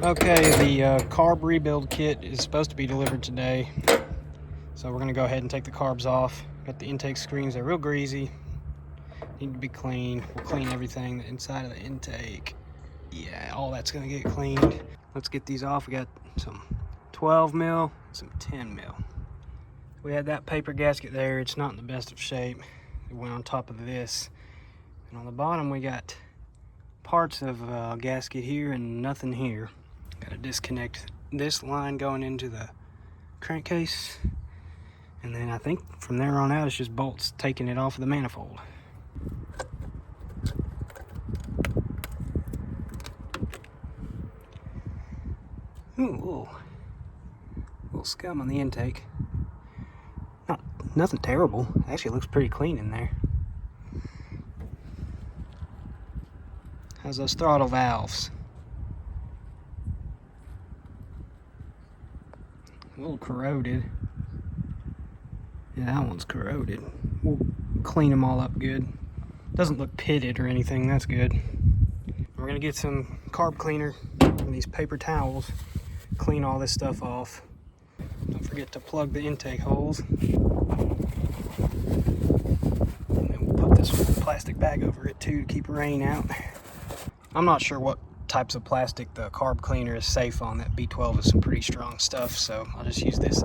Okay, the carb rebuild kit is supposed to be delivered today, so we're going to go ahead and take the carbs off. Got the intake screens, they're real greasy, need to be cleaned. We'll clean everything inside of the intake. Yeah, all that's going to get cleaned. Let's get these off. We got some 12 mil, some 10 mil. We had that paper gasket there. It's not in the best of shape. It went on top of this, and on the bottom we got parts of a gasket here and nothing here. Got to disconnect this line going into the crankcase, and then I think from there on out it's just bolts taking it off of the manifold. Ooh, little scum on the intake. Nothing terrible. Actually, it looks pretty clean in there. How's those throttle valves? A little corroded. Yeah, that one's corroded. We'll clean them all up good. Doesn't look pitted or anything, that's good. We're gonna get some carb cleaner and these paper towels, clean all this stuff off. Don't forget to plug the intake holes. And then we'll put this plastic bag over it too to keep rain out. I'm not sure what types of plastic the carb cleaner is safe on. That B12 is some pretty strong stuff, so I'll just use this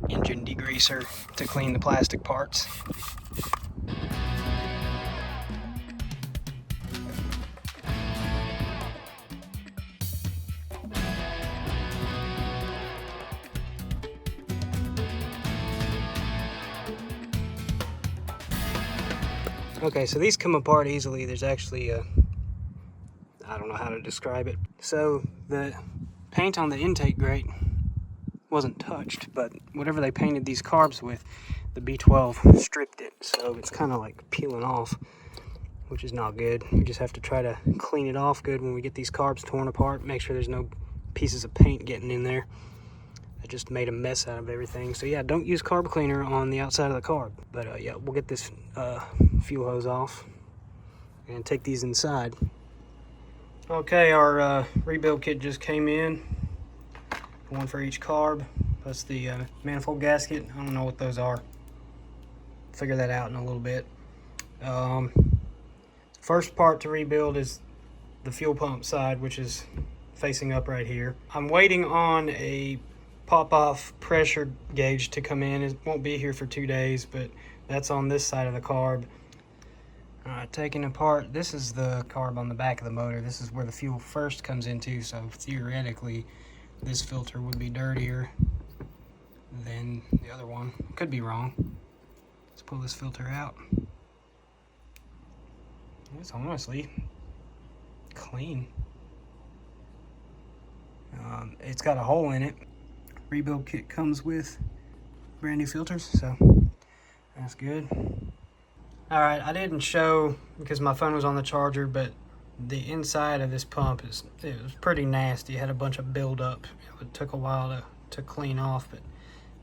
engine degreaser to clean the plastic parts. Okay, so these come apart easily. There's actually a, I don't know how to describe it. So the paint on the intake grate wasn't touched, but whatever they painted these carbs with, the B12 stripped it. So it's kind of like peeling off, which is not good. We just have to try to clean it off good when we get these carbs torn apart. Make sure there's no pieces of paint getting in there. I just made a mess out of everything. So yeah, don't use carb cleaner on the outside of the carb. But yeah, we'll get this fuel hose off and take these inside. Okay, our rebuild kit just came in. One for each carb, plus the manifold gasket. I don't know what those are. Figure that out in a little bit. First part to rebuild is the fuel pump side, which is facing up right here. I'm waiting on a pop-off pressure gauge to come in. It won't be here for 2 days, but that's on this side of the carb. Taking apart, this is the carb on the back of the motor. This is where the fuel first comes into, so theoretically this filter would be dirtier than the other one. Could be wrong. Let's pull this filter out. It's honestly clean. It's got a hole in it. Rebuild kit comes with brand new filters, so that's good. All right, I didn't show because my phone was on the charger, but the inside of this pump it was pretty nasty. It had a bunch of buildup. It took a while to clean off, but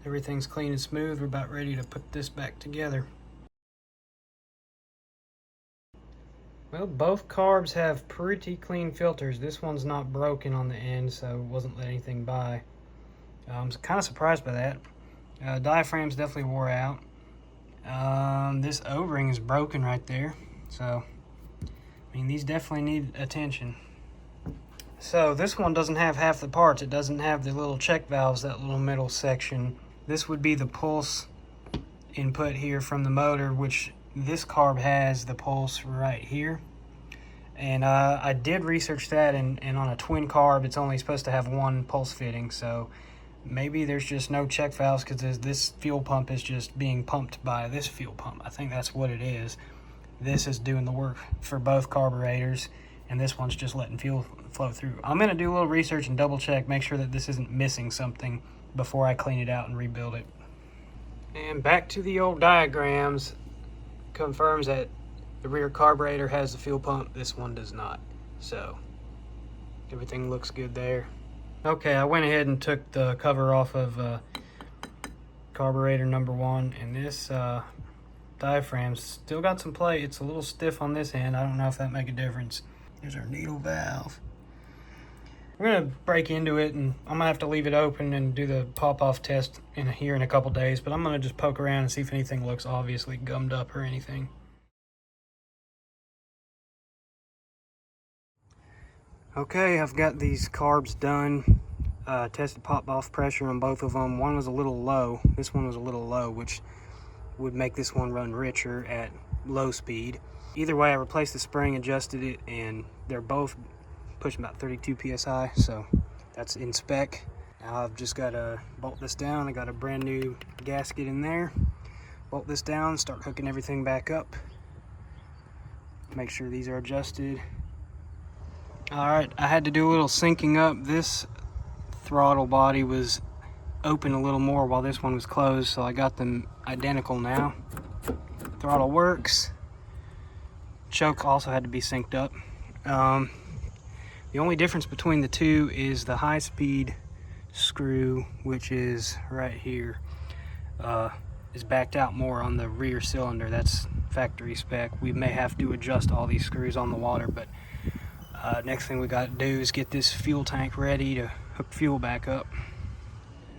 everything's clean and smooth. We're about ready to put this back together. Well, both carbs have pretty clean filters. This one's not broken on the end, so it wasn't let anything by. I'm kind of surprised by that. Diaphragms definitely wore out. This O-ring is broken right there, so I mean these definitely need attention. So this one doesn't have half the parts. It doesn't have the little check valves, that little middle section. This would be the pulse input here from the motor, which this carb has the pulse right here. And I did research that, and on a twin carb it's only supposed to have one pulse fitting, so maybe there's just no check valves because this fuel pump is just being pumped by this fuel pump. I think that's what it is. This is doing the work for both carburetors, and this one's just letting fuel flow through. I'm going to do a little research and double check, make sure that this isn't missing something before I clean it out and rebuild it. And back to the old diagrams. Confirms that the rear carburetor has the fuel pump. This one does not. So everything looks good there. Okay, I went ahead and took the cover off of carburetor number 1, and this diaphragm's still got some play. It's a little stiff on this end. I don't know if that make a difference. Here's our needle valve. We're gonna break into it, and I'm gonna have to leave it open and do the pop-off test here in a couple days, but I'm gonna just poke around and see if anything looks obviously gummed up or anything. Okay, I've got these carbs done. Tested pop-off pressure on both of them. One was a little low. This one was a little low, which would make this one run richer at low speed. Either way, I replaced the spring, adjusted it, and they're both pushing about 32 psi, so that's in spec. Now I've just got to bolt this down. I got a brand new gasket in there. Bolt this down, start hooking everything back up. Make sure these are adjusted. All right, I had to do a little syncing up. This throttle body was open a little more while this one was closed, so I got them identical now. Throttle works. Choke also had to be synced up. The only difference between the two is the high-speed screw, which is right here, is backed out more on the rear cylinder. That's factory spec. We may have to adjust all these screws on the water, but next thing we got to do is get this fuel tank ready to hook fuel back up.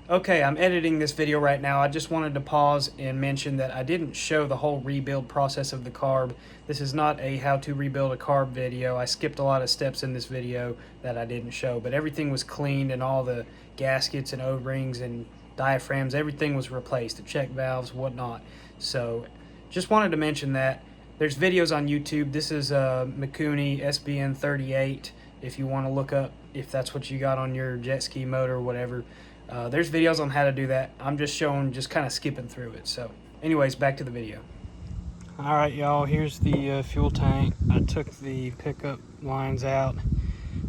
Okay, I'm editing this video right now. I just wanted to pause and mention that I didn't show the whole rebuild process of the carb. This is not a how to rebuild a carb video. I skipped a lot of steps in this video that I didn't show, but everything was cleaned and all the gaskets and O-rings and diaphragms, everything was replaced, the check valves, whatnot. So just wanted to mention that. There's videos on YouTube. This is a Mikuni SBN 38 if you want to look up if that's what you got on your jet ski motor or whatever. There's videos on how to do that. I'm just showing, just kind of skipping through it. So anyways, back to the video. All right, y'all, here's the fuel tank. I took the pickup lines out.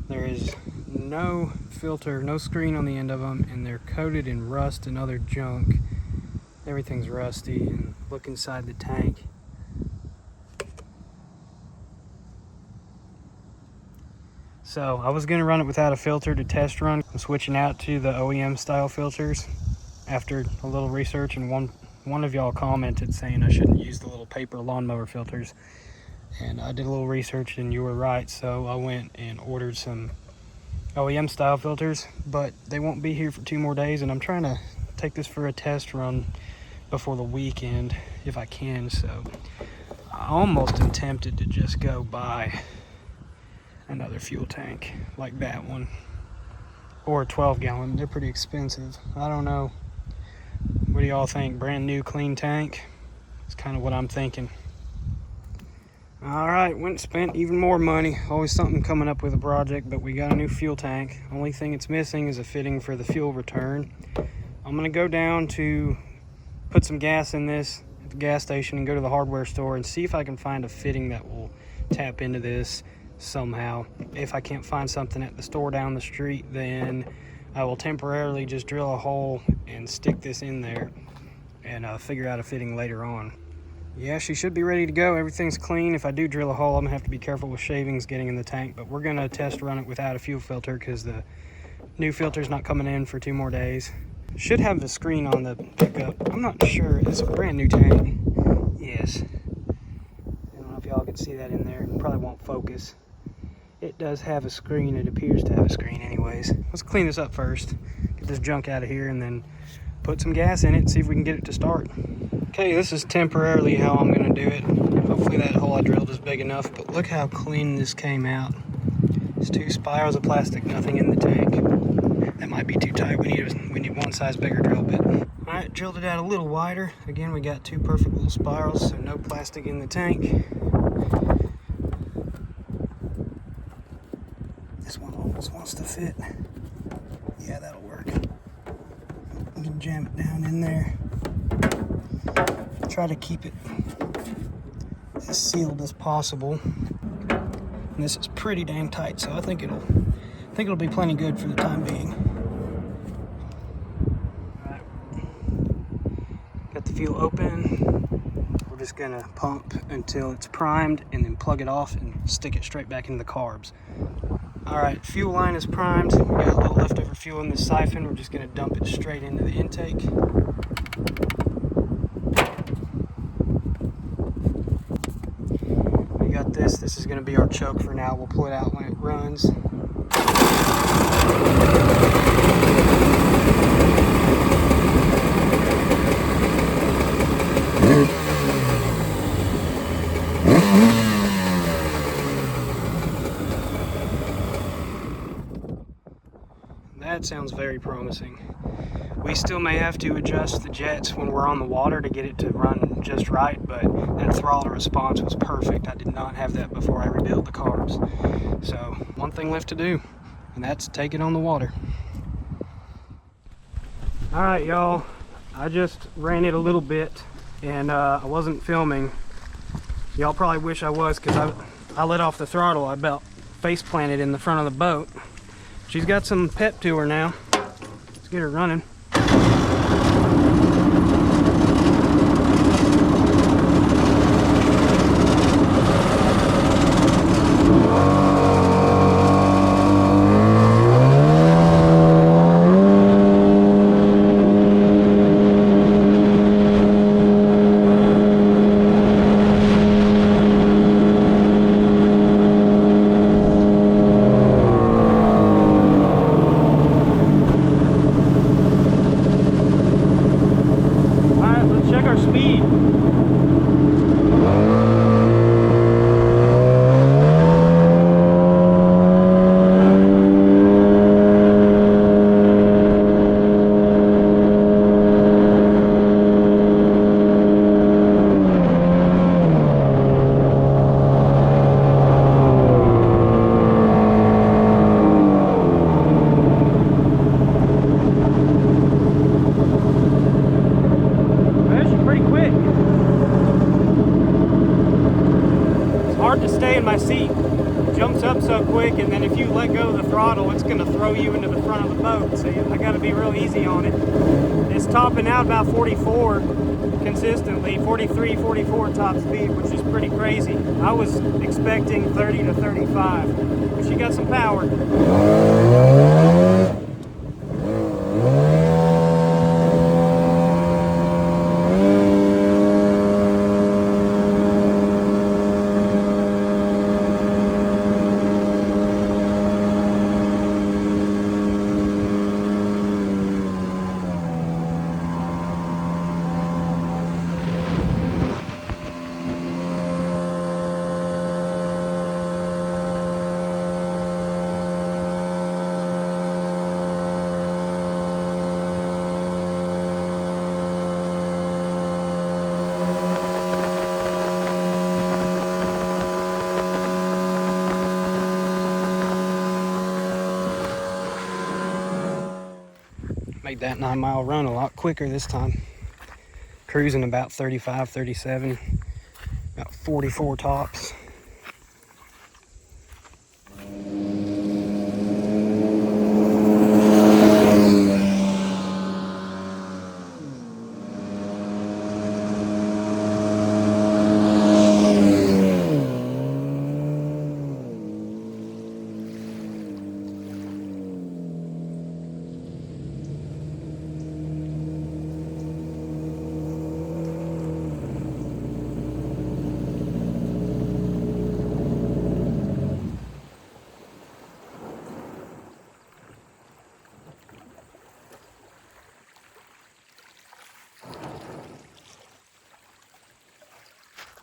There is no filter, no screen on the end of them, and they're coated in rust and other junk. Everything's rusty. And look inside the tank. So I was going to run it without a filter to test run. I'm switching out to the OEM style filters after a little research, and one of y'all commented saying I shouldn't use the little paper lawnmower filters, and I did a little research and you were right. So I went and ordered some OEM style filters, but they won't be here for 2 more days, and I'm trying to take this for a test run before the weekend if I can. So I almost am tempted to just go buy another fuel tank like that one, or a 12-gallon. They're pretty expensive. I don't know. What do y'all think? Brand new clean tank? It's kind of what I'm thinking. All right, went and spent even more money. Always something coming up with a project, but we got a new fuel tank. Only thing it's missing is a fitting for the fuel return. I'm gonna go down to put some gas in this at the gas station and go to the hardware store and see if I can find a fitting that will tap into this somehow. If I can't find something at the store down the street, then I will temporarily just drill a hole and stick this in there and figure out a fitting later on. Yeah, she should be ready to go. Everything's clean. If I do drill a hole, I'm gonna have to be careful with shavings getting in the tank, but we're gonna test run it without a fuel filter because the new filter's not coming in for 2 more days. Should have the screen on the pickup. I'm not sure. It's a brand new tank. Yes. I don't know if y'all can see that in there. It probably won't focus. It does have a screen. It appears to have a screen anyways. Let's clean this up first. Get this junk out of here and then put some gas in it and see if we can get it to start. Okay, this is temporarily how I'm going to do it. Hopefully that hole I drilled is big enough, but look how clean this came out. It's 2 spirals of plastic, nothing in the tank. That might be too tight. We need one size bigger drill bit. Alright, drilled it out a little wider. Again, we got 2 perfect little spirals, so no plastic in the tank. This one almost wants to fit. Yeah, that'll work. I'm gonna jam it down in there. Try to keep it as sealed as possible. And this is pretty dang tight, so I think it'll be plenty good for the time being. All right. Got the fuel open. We're just gonna pump until it's primed and then plug it off and stick it straight back into the carbs. All right, fuel line is primed. We got a little leftover fuel in this siphon. We're just gonna dump it straight into the intake. We got this. This is gonna be our choke for now. We'll pull it out when it runs. that sounds very promising. We still may have to adjust the jets when we're on the water to get it to run just right, but that throttle response was perfect. I did not have that before I rebuilt the carbs. So one thing left to do, and that's take it on the water. All right, y'all, I just ran it a little bit, and I wasn't filming. Y'all probably wish I was, because I let off the throttle. I about face planted in the front of the boat. She's got some pep to her now. Let's get her running. My seat jumps up so quick, and then if you let go of the throttle, it's going to throw you into the front of the boat. So I got to be real easy on it. It's topping out about 44 consistently, 43, 44 top speed, which is pretty crazy. I was expecting 30 to 35, but she got some power. Made that 9-mile run a lot quicker this time. Cruising about 35, 37, about 44 tops.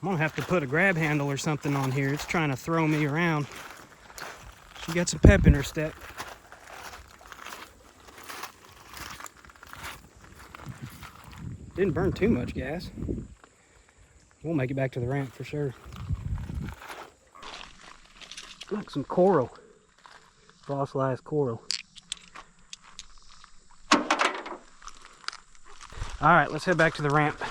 I'm gonna have to put a grab handle or something on here. It's trying to throw me around. She got some pep in her step. Didn't burn too much gas. We'll make it back to the ramp for sure. Look, some coral. Fossilized coral. All right, let's head back to the ramp.